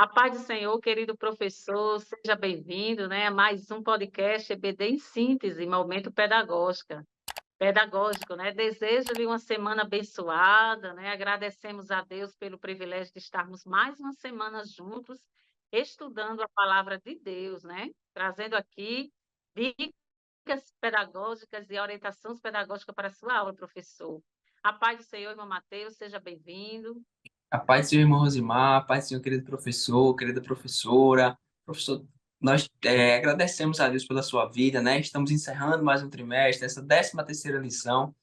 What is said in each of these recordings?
A paz do Senhor, querido professor, seja bem-vindo, né, a mais um podcast EBD em síntese, momento pedagógico, né? Desejo-lhe uma semana abençoada, né? Agradecemos a Deus pelo privilégio de estarmos mais uma semana juntos, estudando a palavra de Deus, né? Trazendo aqui dicas pedagógicas e orientações pedagógicas para a sua aula, professor. A paz do Senhor, irmão Mateus, seja bem-vindo. A paz do Senhor, irmão Rosimar, a paz do Senhor, querido professor, querida professora. Professor, nós agradecemos a Deus pela sua vida, né? Estamos encerrando mais um trimestre, essa 13ª lição.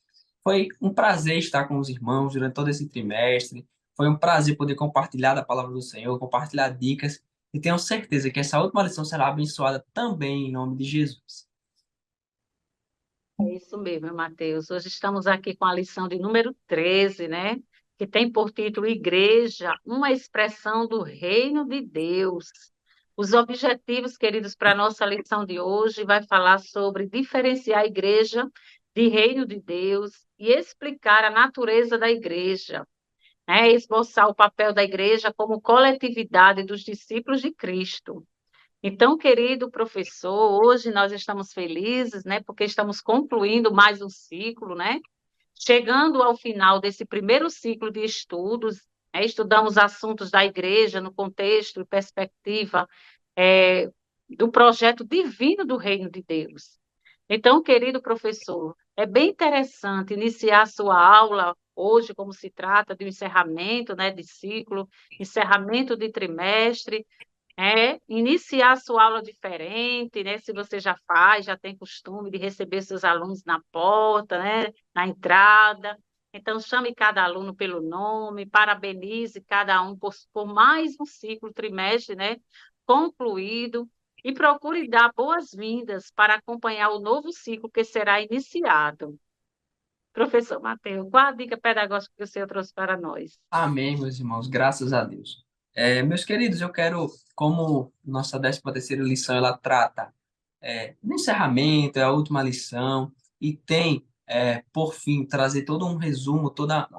Foi um prazer estar com os irmãos durante todo esse trimestre. Foi um prazer poder compartilhar da palavra do Senhor, compartilhar dicas. E tenho certeza que essa última lição será abençoada também em nome de Jesus. É isso mesmo, Mateus. Hoje estamos aqui com a lição de número 13, né? Que tem por título Igreja, uma expressão do reino de Deus. Os objetivos, queridos, para a nossa lição de hoje vai falar sobre diferenciar a igreja de reino de Deus e explicar a natureza da igreja, né? Esboçar o papel da igreja como coletividade dos discípulos de Cristo. Então, querido professor, hoje nós estamos felizes, né, porque estamos concluindo mais um ciclo, né? Chegando ao final desse primeiro ciclo de estudos, né, estudamos assuntos da igreja no contexto e perspectiva é, do projeto divino do Reino de Deus. Então, querido professor, é bem interessante iniciar a sua aula hoje, como se trata de um encerramento, né, de ciclo, encerramento de trimestre, iniciar sua aula diferente, né? Se você já faz, já tem costume de receber seus alunos na porta, né? Na entrada. Então, chame cada aluno pelo nome, parabenize cada um por mais um ciclo, trimestre, né? Concluído, e procure dar boas-vindas para acompanhar o novo ciclo que será iniciado. Professor Mateus, qual a dica pedagógica que o senhor trouxe para nós? Amém, meus irmãos, graças a Deus. Meus queridos, eu quero, como nossa 13ª lição, ela trata no encerramento, é a última lição, e tem, por fim, trazer todo um resumo, toda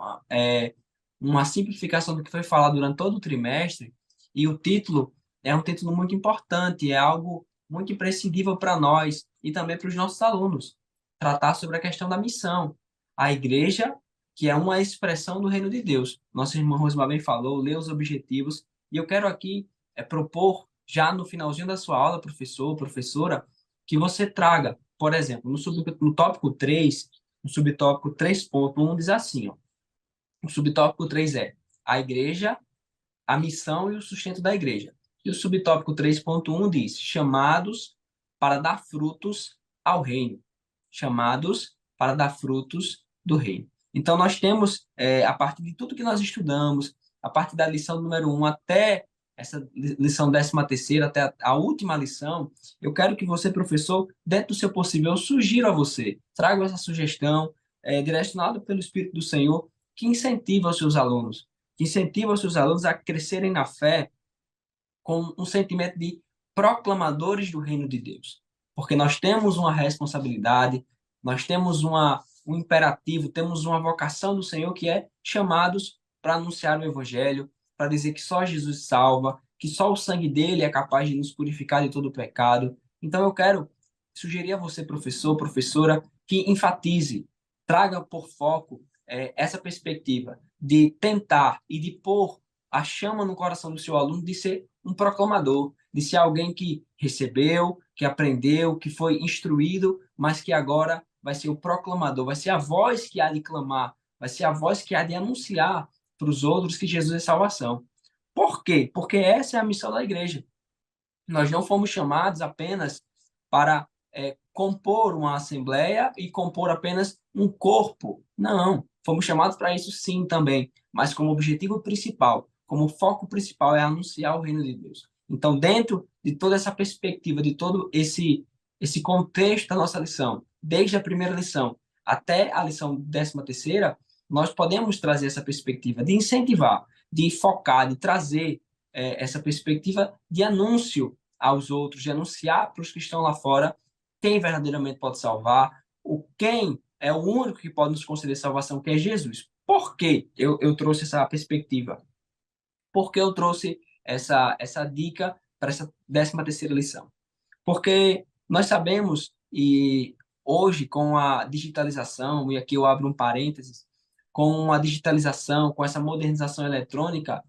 uma simplificação do que foi falado durante todo o trimestre, e o título é um título muito importante, é algo muito imprescindível para nós e também para os nossos alunos, tratar sobre a questão da missão. A igreja, que é uma expressão do reino de Deus. Nosso irmão Rosmar bem falou, lê os objetivos, e eu quero aqui propor, já no finalzinho da sua aula, professor, professora, que você traga, por exemplo, no tópico 3, no subtópico 3.1 diz assim, ó, o subtópico 3 é a igreja, a missão e o sustento da igreja. E o subtópico 3.1 diz chamados para dar frutos ao reino. Chamados para dar frutos do reino. Então, nós temos, a partir de tudo que nós estudamos, a partir da lição número 1 até essa lição 13ª, até a última lição, eu quero que você, professor, dentro do seu possível, eu sugiro a você, traga essa sugestão, direcionada pelo Espírito do Senhor, que incentiva os seus alunos, que incentiva os seus alunos a crescerem na fé com um sentimento de proclamadores do reino de Deus. Porque nós temos uma responsabilidade, nós temos um imperativo, temos uma vocação do Senhor que é chamados para anunciar o evangelho, para dizer que só Jesus salva, que só o sangue dele é capaz de nos purificar de todo o pecado. Então eu quero sugerir a você, professor, professora, que enfatize, traga por foco essa perspectiva de tentar e de pôr a chama no coração do seu aluno de ser um proclamador, de ser alguém que recebeu, que aprendeu, que foi instruído, mas que agora vai ser o proclamador, vai ser a voz que há de clamar, vai ser a voz que há de anunciar para os outros que Jesus é salvação. Por quê? Porque essa é a missão da igreja. Nós não fomos chamados apenas para compor uma assembleia e compor apenas um corpo. Não, fomos chamados para isso sim também, mas como objetivo principal, como foco principal é anunciar o reino de Deus. Então, dentro de toda essa perspectiva, de todo esse contexto da nossa lição, desde a primeira lição até a lição 13ª, nós podemos trazer essa perspectiva de incentivar, de focar, de trazer essa perspectiva de anúncio aos outros, de anunciar para os que estão lá fora quem verdadeiramente pode salvar, o quem é o único que pode nos conceder salvação, que é Jesus. Por que eu trouxe essa perspectiva? Porque eu trouxe essa dica para essa 13ª lição. Porque nós sabemos, e hoje com a digitalização, e aqui eu abro um parênteses, com a digitalização, com essa modernização eletrônica,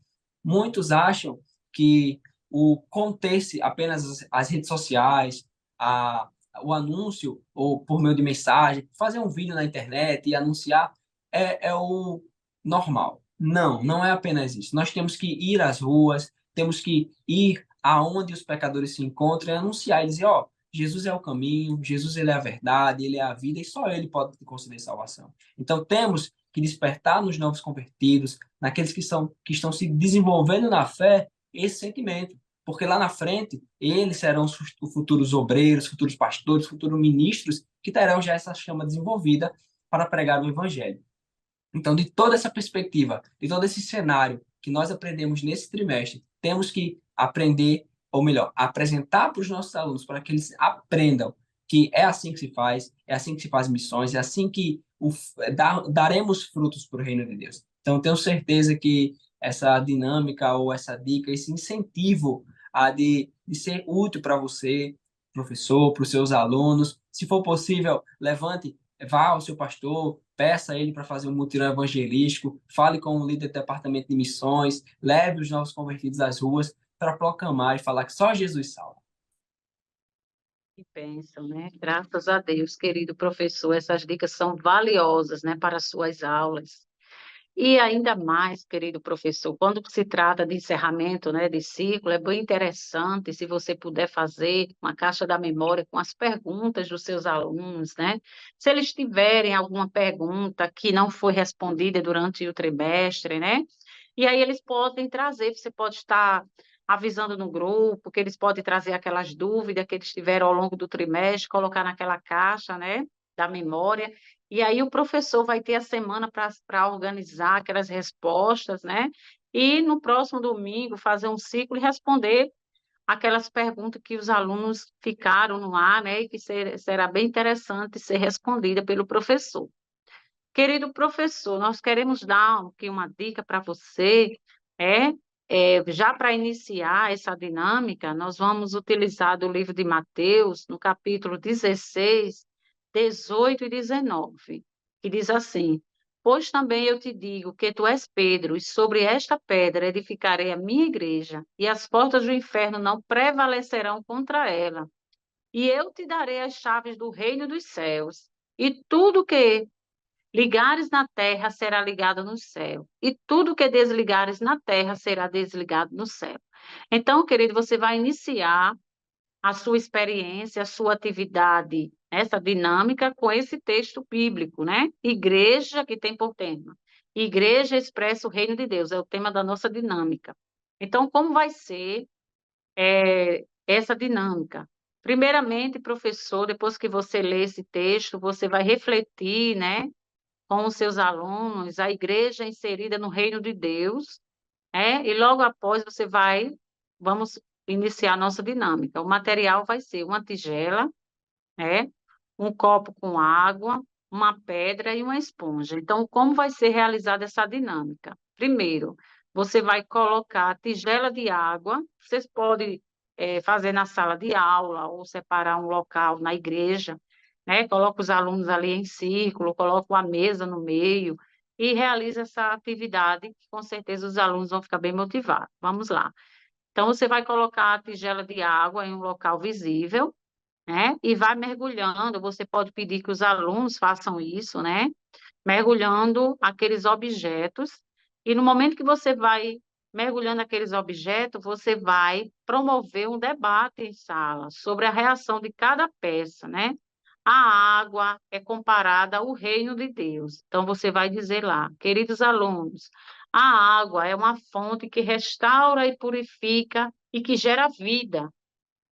muitos acham que o conter-se apenas as redes sociais, a, o anúncio, ou por meio de mensagem, fazer um vídeo na internet e anunciar, é o normal. Não, não é apenas isso. Nós temos que ir às ruas, temos que ir aonde os pecadores se encontram e anunciar e dizer, ó, Jesus é o caminho, Jesus ele é a verdade, ele é a vida e só ele pode te conceder salvação. Então temos que despertar nos novos convertidos, naqueles que estão se desenvolvendo na fé, esse sentimento. Porque lá na frente, eles serão os futuros obreiros, futuros pastores, futuros ministros, que terão já essa chama desenvolvida para pregar o evangelho. Então, de toda essa perspectiva, de todo esse cenário que nós aprendemos nesse trimestre, temos que aprender, ou melhor, apresentar para os nossos alunos, para que eles aprendam que é assim que se faz, é assim que se faz missões, é assim que daremos frutos para o reino de Deus. Então, tenho certeza que essa dinâmica ou essa dica, esse incentivo de ser útil para você, professor, para os seus alunos, se for possível, levante, vá ao seu pastor, peça a ele para fazer um mutirão evangelístico, fale com o líder do departamento de missões, leve os novos convertidos às ruas para proclamar e falar que só Jesus salva. Que bênção, né? Graças a Deus, querido professor, essas dicas são valiosas, né, para as suas aulas. E ainda mais, querido professor, quando se trata de encerramento, né, de ciclo, é bem interessante se você puder fazer uma caixa da memória com as perguntas dos seus alunos, né? Se eles tiverem alguma pergunta que não foi respondida durante o trimestre, né? E aí eles podem trazer, você pode estar avisando no grupo, que eles podem trazer aquelas dúvidas que eles tiveram ao longo do trimestre, colocar naquela caixa, né, da memória. E aí o professor vai ter a semana para organizar aquelas respostas, né? E no próximo domingo fazer um ciclo e responder aquelas perguntas que os alunos ficaram no ar, né? E que será bem interessante ser respondida pelo professor. Querido professor, nós queremos dar aqui uma dica para você, é, já para iniciar essa dinâmica, nós vamos utilizar do livro de Mateus, no capítulo 16, 18 e 19, que diz assim: Pois também eu te digo que tu és Pedro, e sobre esta pedra edificarei a minha igreja, e as portas do inferno não prevalecerão contra ela. E eu te darei as chaves do reino dos céus. E tudo que ligares na terra será ligado no céu, e tudo que desligares na terra será desligado no céu. Então, querido, você vai iniciar a sua experiência, a sua atividade, essa dinâmica com esse texto bíblico, né? Igreja, que tem por tema. Igreja expressa o reino de Deus, é o tema da nossa dinâmica. Então, como vai ser essa dinâmica? Primeiramente, professor, depois que você lê esse texto, você vai refletir, né, com os seus alunos, a igreja inserida no reino de Deus, e logo após vamos iniciar a nossa dinâmica. O material vai ser uma tigela, né, um copo com água, uma pedra e uma esponja. Então, como vai ser realizada essa dinâmica? Primeiro, você vai colocar a tigela de água, vocês podem fazer na sala de aula ou separar um local na igreja, né? Coloca os alunos ali em círculo, coloca uma mesa no meio e realiza essa atividade, que com certeza os alunos vão ficar bem motivados. Vamos lá. Então, você vai colocar a tigela de água em um local visível, né? E vai mergulhando. Você pode pedir que os alunos façam isso, né? Mergulhando aqueles objetos. E no momento que você vai mergulhando aqueles objetos, você vai promover um debate em sala sobre a reação de cada peça, né? A água é comparada ao reino de Deus. Então, você vai dizer lá, queridos alunos, a água é uma fonte que restaura e purifica e que gera vida.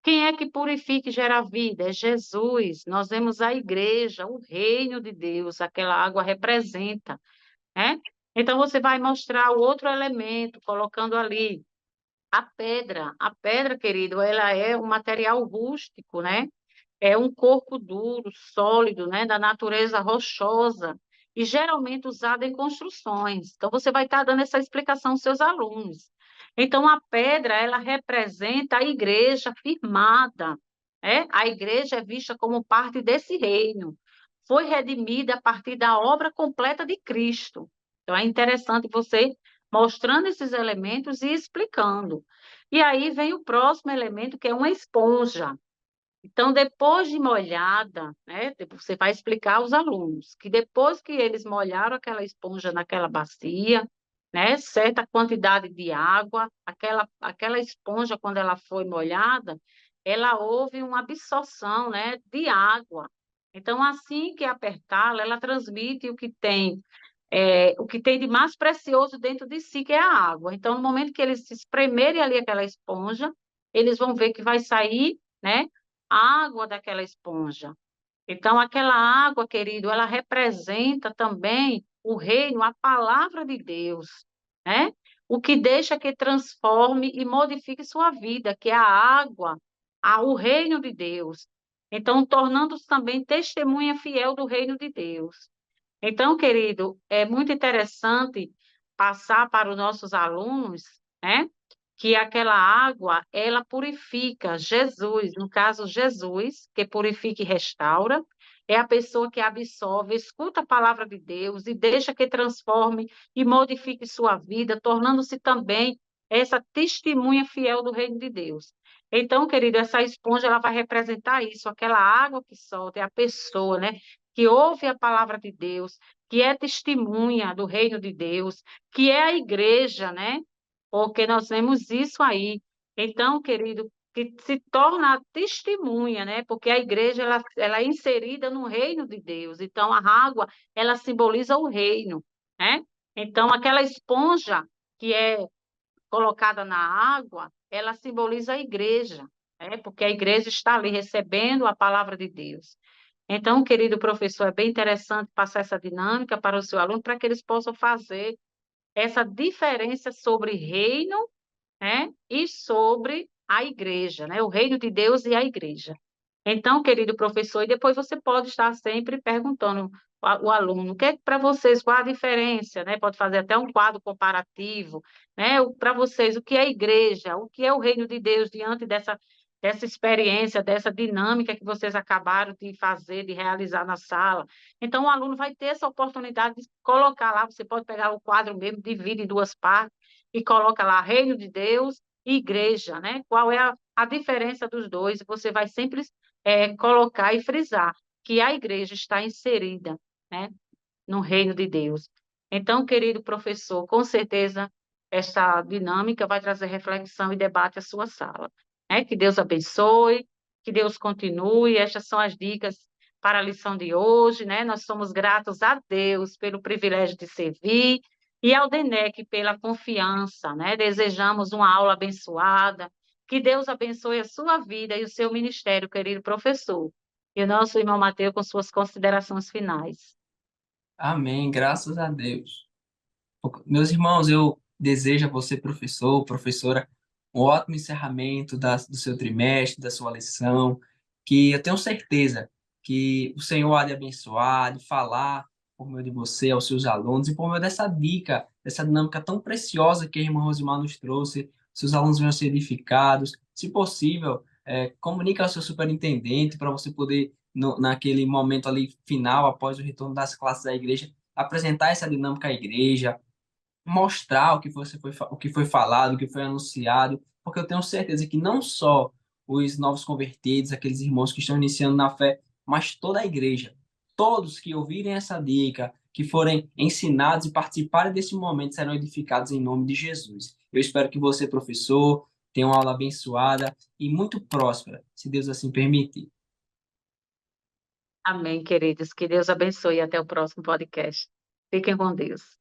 Quem é que purifica e gera vida? É Jesus. Nós vemos a igreja, o reino de Deus, aquela água representa, né? Então você vai mostrar o outro elemento, colocando ali a pedra. A pedra, querido, ela é um material rústico, né? É um corpo duro, sólido, né? Da natureza rochosa e geralmente usada em construções. Então você vai estar dando essa explicação aos seus alunos. Então, a pedra, ela representa a igreja firmada, né? A igreja é vista como parte desse reino. Foi redimida a partir da obra completa de Cristo. Então, é interessante você mostrando esses elementos e explicando. E aí vem o próximo elemento, que é uma esponja. Então, depois de molhada, né, você vai explicar aos alunos que depois que eles molharam aquela esponja naquela bacia, né, certa quantidade de água, aquela esponja, quando ela foi molhada, ela houve uma absorção, né, de água. Então, assim que apertá-la, ela transmite o que tem de mais precioso dentro de si, que é a água. Então, no momento que eles espremerem ali aquela esponja, eles vão ver que vai sair, né, a água daquela esponja. Então, aquela água, querido, ela representa também o reino, a palavra de Deus, né? O que deixa que transforme e modifique sua vida, que é a água, o reino de Deus. Então, tornando-se também testemunha fiel do reino de Deus. Então, querido, é muito interessante passar para os nossos alunos, né, que aquela água, ela purifica. Jesus, no caso, Jesus, que purifica e restaura, é a pessoa que absorve, escuta a palavra de Deus e deixa que transforme e modifique sua vida, tornando-se também essa testemunha fiel do reino de Deus. Então, querido, essa esponja ela vai representar isso, aquela água que solta, é a pessoa, né, que ouve a palavra de Deus, que é testemunha do reino de Deus, que é a igreja, né? Porque nós vemos isso aí. Então, querido, que se torna a testemunha, né? Porque a igreja ela é inserida no reino de Deus. Então, a água, ela simboliza o reino, né? Então, aquela esponja que é colocada na água, ela simboliza a igreja, né? Porque a igreja está ali recebendo a palavra de Deus. Então, querido professor, é bem interessante passar essa dinâmica para o seu aluno, para que eles possam fazer essa diferença sobre reino, né, e sobre a igreja, né, o reino de Deus e a igreja. Então, querido professor, e depois você pode estar sempre perguntando o aluno, o que é para vocês, qual a diferença, né? Pode fazer até um quadro comparativo, né? Para vocês, o que é a igreja, o que é o reino de Deus diante dessa experiência, dessa dinâmica que vocês acabaram de fazer, de realizar na sala. Então, o aluno vai ter essa oportunidade de colocar lá, você pode pegar o quadro mesmo, divide em duas partes e coloca lá reino de Deus e igreja, né? Qual é a diferença dos dois? Você vai sempre colocar e frisar que a igreja está inserida, né, no reino de Deus. Então, querido professor, com certeza essa dinâmica vai trazer reflexão e debate à sua sala. Né? Que Deus abençoe, que Deus continue. Estas são as dicas para a lição de hoje, né? Nós somos gratos a Deus pelo privilégio de servir e ao DENEC pela confiança, né? Desejamos uma aula abençoada. Que Deus abençoe a sua vida e o seu ministério, querido professor. E o nosso irmão Mateus com suas considerações finais. Amém, graças a Deus. Meus irmãos, eu desejo a você, professor, professora, um ótimo encerramento do seu trimestre, da sua lição, que eu tenho certeza que o Senhor há de abençoar, de falar por meio de você aos seus alunos e por meio dessa dica, dessa dinâmica tão preciosa que a irmã Rosimar nos trouxe, seus alunos venham ser edificados. Se possível, comunique ao seu superintendente para você poder, naquele momento ali final, após o retorno das classes da igreja, apresentar essa dinâmica à igreja, mostrar o que foi falado, o que foi anunciado, porque eu tenho certeza que não só os novos convertidos, aqueles irmãos que estão iniciando na fé, mas toda a igreja, todos que ouvirem essa dica, que forem ensinados e participarem desse momento, serão edificados em nome de Jesus. Eu espero que você, professor, tenha uma aula abençoada e muito próspera, se Deus assim permitir. Amém, queridos. Que Deus abençoe e até o próximo podcast. Fiquem com Deus.